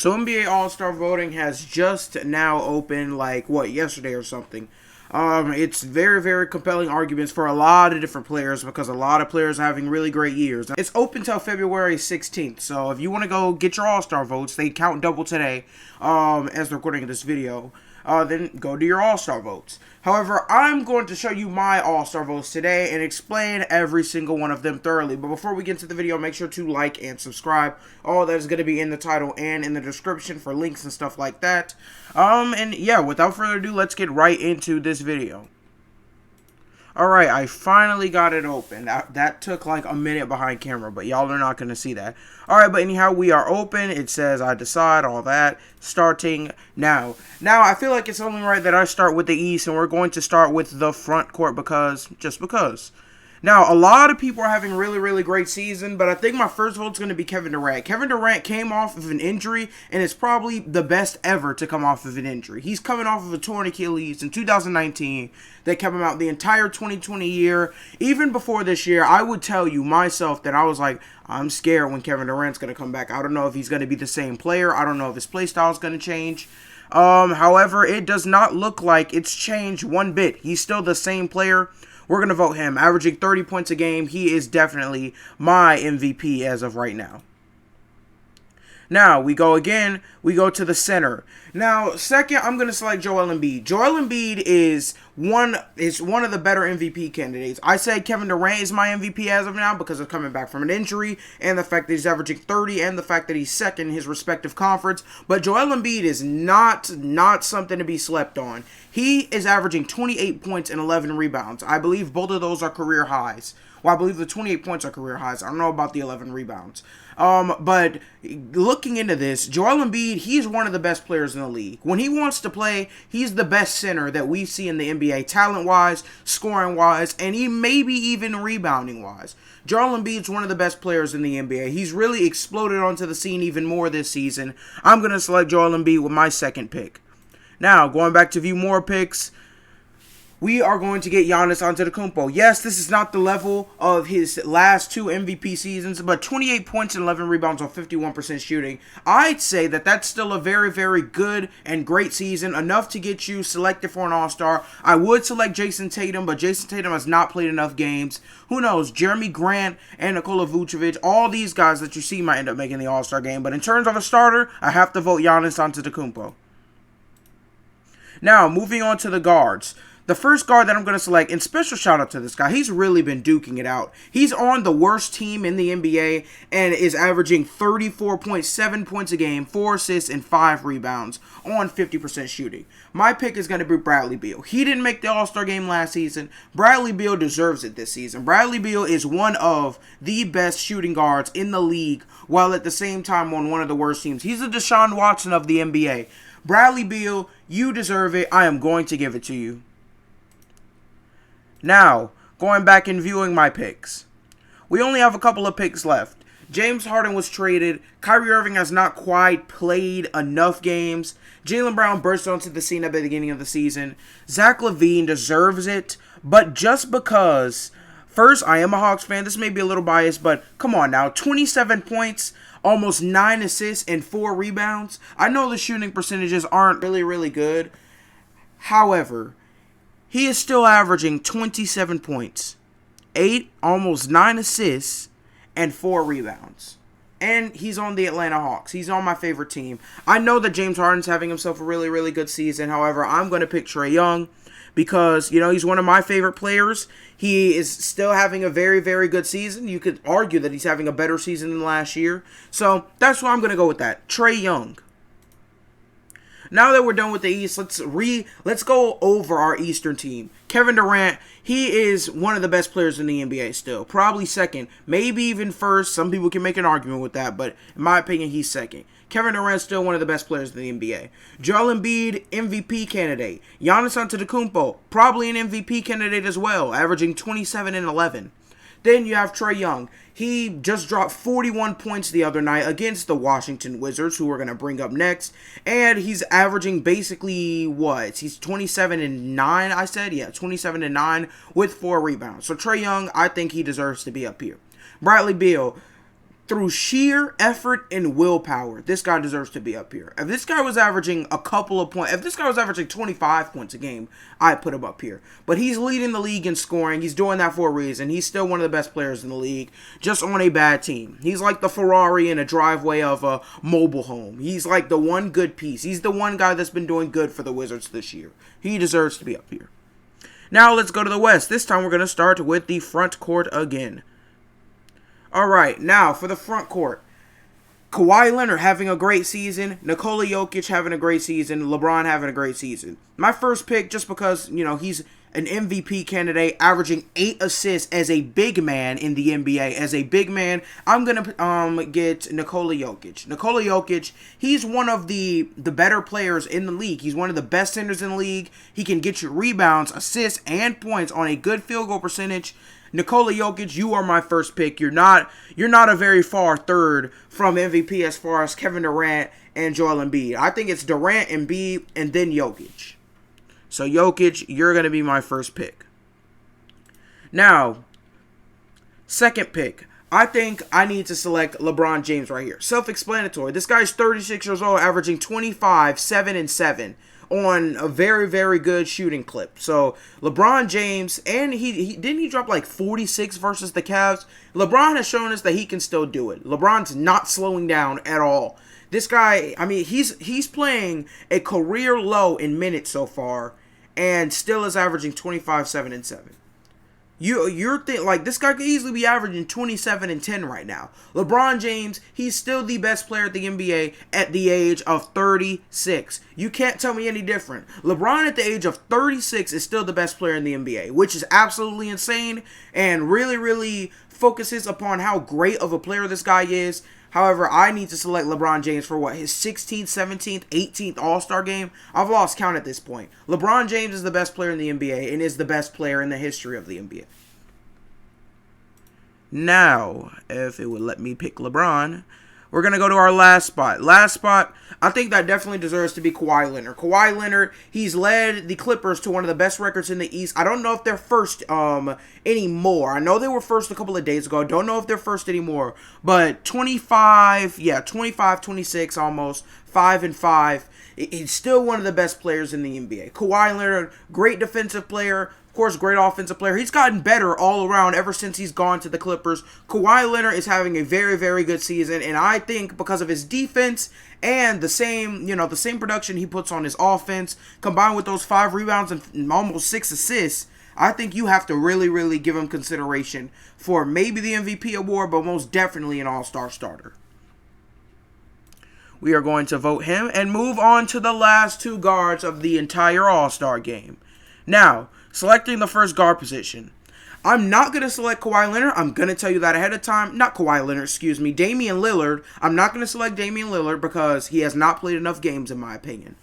So NBA All-Star voting has just now opened, like, what, yesterday or something. It's very, very compelling arguments for a lot of different players because a lot of players are having really great years. It's open till February 16th, so if you want to go get your All-Star votes, they count double today, as they're recording this video. Then go do your All-Star votes. However, I'm going to show you my All-Star votes today and explain every single one of them thoroughly. But before we get to the video, make sure to like and subscribe. All that is going to be in the title and in the description for links and stuff like that. And yeah, without further ado, let's get right into this video. Alright, I finally got it open. That took like a minute behind camera, but y'all are not going to see that. Alright, but anyhow, we are open. It says I decide, all that. Starting now. Now, I feel like it's only right that I start with the East, and we're going to start with the front court just because. Now, a lot of people are having really, really great season, but I think my first vote is going to be Kevin Durant. Kevin Durant came off of an injury, and it's probably the best ever to come off of an injury. He's coming off of a torn Achilles in 2019 that kept him out the entire 2020 year. Even before this year, I would tell you myself that I was like, I'm scared when Kevin Durant's going to come back. I don't know if he's going to be the same player. I don't know if his play style is going to change. However, it does not look like it's changed one bit. He's still the same player. We're going to vote him. Averaging 30 points a game, he is definitely my MVP as of right now. Now, we go to the center. Now, second, I'm going to select Joel Embiid. Joel Embiid is one of the better MVP candidates. I say Kevin Durant is my MVP as of now because of coming back from an injury and the fact that he's averaging 30 and the fact that he's second in his respective conference. But Joel Embiid is not something to be slept on. He is averaging 28 points and 11 rebounds. I believe both of those are career highs. Well, I believe the 28 points are career highs. I don't know about the 11 rebounds. But looking into this, Joel Embiid, he's one of the best players in the league. When he wants to play, he's the best center that we see in the NBA, talent-wise, scoring-wise, and he maybe even rebounding-wise. Joel Embiid's one of the best players in the NBA. He's really exploded onto the scene even more this season. I'm going to select Joel Embiid with my second pick. Now, going back to view more picks, we are going to get Giannis Antetokounmpo. Yes, this is not the level of his last two MVP seasons, but 28 points and 11 rebounds on 51% shooting. I'd say that that's still a very, very good and great season, enough to get you selected for an All-Star. I would select Jason Tatum, but Jason Tatum has not played enough games. Who knows? Jeremy Grant and Nikola Vucevic, all these guys that you see might end up making the All-Star game. But in terms of a starter, I have to vote Giannis Antetokounmpo. Now, moving on to the guards. The first guard that I'm going to select, and special shout out to this guy, he's really been duking it out. He's on the worst team in the NBA and is averaging 34.7 points a game, 4 assists, and 5 rebounds on 50% shooting. My pick is going to be Bradley Beal. He didn't make the All-Star game last season. Bradley Beal deserves it this season. Bradley Beal is one of the best shooting guards in the league, while at the same time on one of the worst teams. He's the Deshaun Watson of the NBA. Bradley Beal, you deserve it. I am going to give it to you. Now, going back and viewing my picks. We only have a couple of picks left. James Harden was traded. Kyrie Irving has not quite played enough games. Jaylen Brown burst onto the scene at the beginning of the season. Zach LaVine deserves it, but just because... First, I am a Hawks fan. This may be a little biased, but come on now. 27 points, almost 9 assists, and 4 rebounds. I know the shooting percentages aren't really, really good. However, he is still averaging 27 points, almost 9 assists, and 4 rebounds. And he's on the Atlanta Hawks. He's on my favorite team. I know that James Harden's having himself a really, really good season. However, I'm going to pick Trae Young because, you know, he's one of my favorite players. He is still having a very, very good season. You could argue that he's having a better season than last year. So that's why I'm going to go with that. Trae Young. Now that we're done with the East, let's go over our Eastern team. Kevin Durant, he is one of the best players in the NBA still. Probably second, maybe even first. Some people can make an argument with that, but in my opinion, he's second. Kevin Durant's still one of the best players in the NBA. Joel Embiid, MVP candidate. Giannis Antetokounmpo, probably an MVP candidate as well, averaging 27 and 11. Then you have Trae Young. He just dropped 41 points the other night against the Washington Wizards, who we're going to bring up next. And he's averaging basically what? He's 27 and 9, I said? Yeah, 27 and 9 with 4 rebounds. So Trae Young, I think he deserves to be up here. Bradley Beal. through sheer effort and willpower, this guy deserves to be up here. If this guy was averaging a couple of points, if this guy was averaging 25 points a game, I'd put him up here. But he's leading the league in scoring. He's doing that for a reason. He's still one of the best players in the league, just on a bad team. He's like the Ferrari in a driveway of a mobile home. He's like the one good piece. He's the one guy that's been doing good for the Wizards this year. He deserves to be up here. Now let's go to the West. This time we're going to start with the front court again. All right, now for the front court. Kawhi Leonard having a great season. Nikola Jokic having a great season. LeBron having a great season. My first pick, just because, he's an MVP candidate, averaging 8 assists as a big man in the NBA. As a big man, I'm going to get Nikola Jokic. Nikola Jokic, he's one of the better players in the league. He's one of the best centers in the league. He can get you rebounds, assists, and points on a good field goal percentage. Nikola Jokic, you are my first pick. You're not a very far third from MVP as far as Kevin Durant and Joel Embiid. I think it's Durant, Embiid, and then Jokic. So Jokic, you're going to be my first pick. Now, second pick. I think I need to select LeBron James right here. Self-explanatory. This guy's 36 years old, averaging 25, 7, and 7. On a very, very good shooting clip. So LeBron James, and he didn't he drop like 46 versus the Cavs? LeBron has shown us that he can still do it. LeBron's not slowing down at all. This guy, I mean, he's playing a career low in minutes so far, and still is averaging 25, 7, and 7. You're thinking, like, this guy could easily be averaging 27 and 10 right now. LeBron James, he's still the best player at the NBA at the age of 36. You can't tell me any different. LeBron at the age of 36 is still the best player in the NBA, which is absolutely insane and really, really focuses upon how great of a player this guy is. However, I need to select LeBron James for his 16th, 17th, 18th All-Star game? I've lost count at this point. LeBron James is the best player in the NBA and is the best player in the history of the NBA. Now, if it would let me pick LeBron, we're going to go to our last spot. Last spot, I think that definitely deserves to be Kawhi Leonard. Kawhi Leonard, he's led the Clippers to one of the best records in the East. I don't know if they're first anymore. I know they were first a couple of days ago. I don't know if they're first anymore. But 25, 26 almost, 5-5. He's still one of the best players in the NBA. Kawhi Leonard, great defensive player. Of course, great offensive player. He's gotten better all around ever since he's gone to the Clippers. Kawhi Leonard is having a very, very good season, and I think because of his defense and the same production he puts on his offense, combined with those 5 rebounds and almost 6 assists, I think you have to really, really give him consideration for maybe the MVP award, but most definitely an all-star starter. We are going to vote him and move on to the last 2 guards of the entire all-star game. Now, selecting the first guard position. I'm not going to select Kawhi Leonard. I'm going to tell you that ahead of time. Not Kawhi Leonard, excuse me. Damian Lillard. I'm not going to select Damian Lillard because he has not played enough games in my opinion.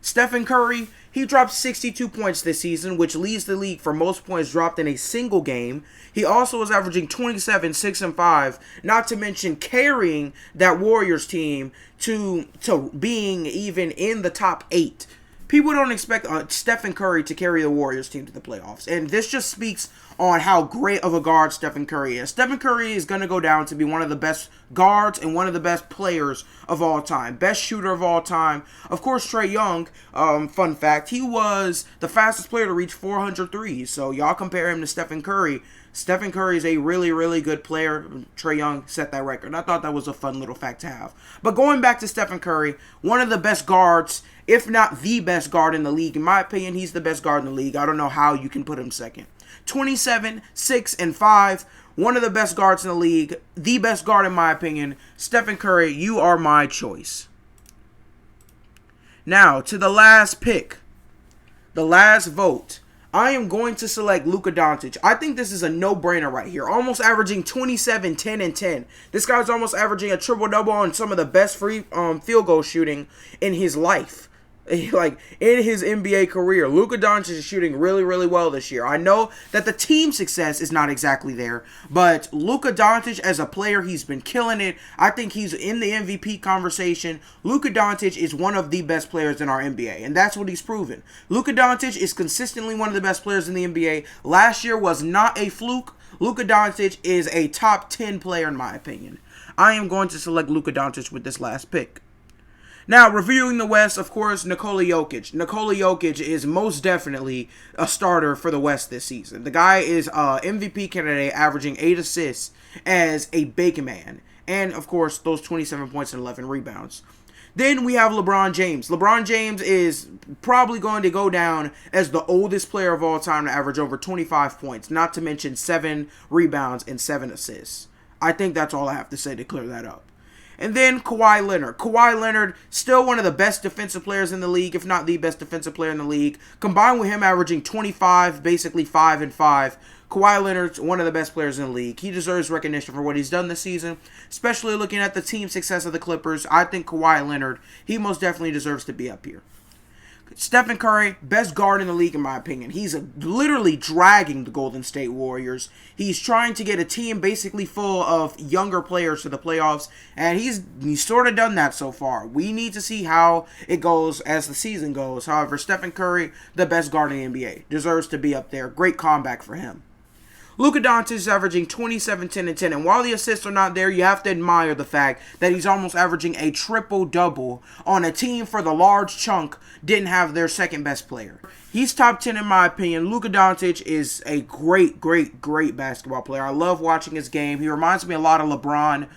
Stephen Curry, he dropped 62 points this season, which leads the league for most points dropped in a single game. He also was averaging 27, 6, and 5, not to mention carrying that Warriors team to being even in the top 8. People don't expect Stephen Curry to carry the Warriors team to the playoffs. And this just speaks on how great of a guard Stephen Curry is. Stephen Curry is going to go down to be one of the best guards and one of the best players of all time. Best shooter of all time. Of course, Trae Young, fun fact, he was the fastest player to reach 400 threes. So y'all compare him to Stephen Curry. Stephen Curry is a really, really good player. Trae Young set that record. I thought that was a fun little fact to have. But going back to Stephen Curry, one of the best guards, if not the best guard in the league. In my opinion, he's the best guard in the league. I don't know how you can put him second. 27, 6, and 5. One of the best guards in the league. The best guard in my opinion. Stephen Curry, you are my choice. Now, to the last pick. The last vote. I am going to select Luka Doncic. I think this is a no-brainer right here. Almost averaging 27, 10, and 10. This guy's almost averaging a triple-double on some of the best free field goal shooting in his life. Like, in his NBA career. Luka Doncic is shooting really, really well this year. I know that the team success is not exactly there, but Luka Doncic as a player, he's been killing it. I think he's in the MVP conversation. Luka Doncic is one of the best players in our NBA, and that's what he's proven. Luka Doncic is consistently one of the best players in the NBA. Last year was not a fluke. Luka Doncic is a top 10 player in my opinion. I am going to select Luka Doncic with this last pick. Now, reviewing the West, of course, Nikola Jokic. Nikola Jokic is most definitely a starter for the West this season. The guy is MVP candidate, averaging 8 assists as a big man. And, of course, those 27 points and 11 rebounds. Then we have LeBron James. LeBron James is probably going to go down as the oldest player of all time to average over 25 points, not to mention 7 rebounds and 7 assists. I think that's all I have to say to clear that up. And then Kawhi Leonard. Kawhi Leonard, still one of the best defensive players in the league, if not the best defensive player in the league. Combined with him averaging 25, basically 5 and 5. Kawhi Leonard's one of the best players in the league. He deserves recognition for what he's done this season, especially looking at the team success of the Clippers. I think Kawhi Leonard, he most definitely deserves to be up here. Stephen Curry, best guard in the league in my opinion. He's literally dragging the Golden State Warriors. He's trying to get a team basically full of younger players to the playoffs, and he's sort of done that so far. We need to see how it goes as the season goes. However, Stephen Curry, the best guard in the NBA, deserves to be up there. Great comeback for him. Luka Doncic is averaging 27, 10, and 10. And while the assists are not there, you have to admire the fact that he's almost averaging a triple-double on a team for the large chunk didn't have their second best player. He's top 10 in my opinion. Luka Doncic is a great basketball player. I love watching his game. He reminds me a lot of LeBron.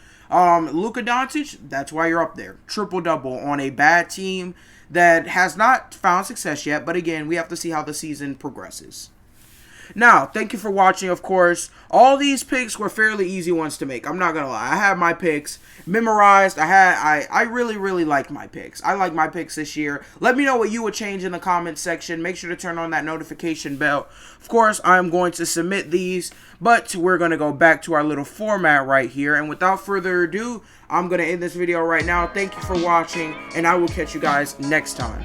Luka Doncic, that's why you're up there. Triple-double on a bad team that has not found success yet. But again, we have to see how the season progresses. Now, thank you for watching, of course. All these picks were fairly easy ones to make. I'm not going to lie. I have my picks memorized. I really like my picks. I like my picks this year. Let me know what you would change in the comments section. Make sure to turn on that notification bell. Of course, I'm going to submit these, but we're going to go back to our little format right here. And without further ado, I'm going to end this video right now. Thank you for watching, and I will catch you guys next time.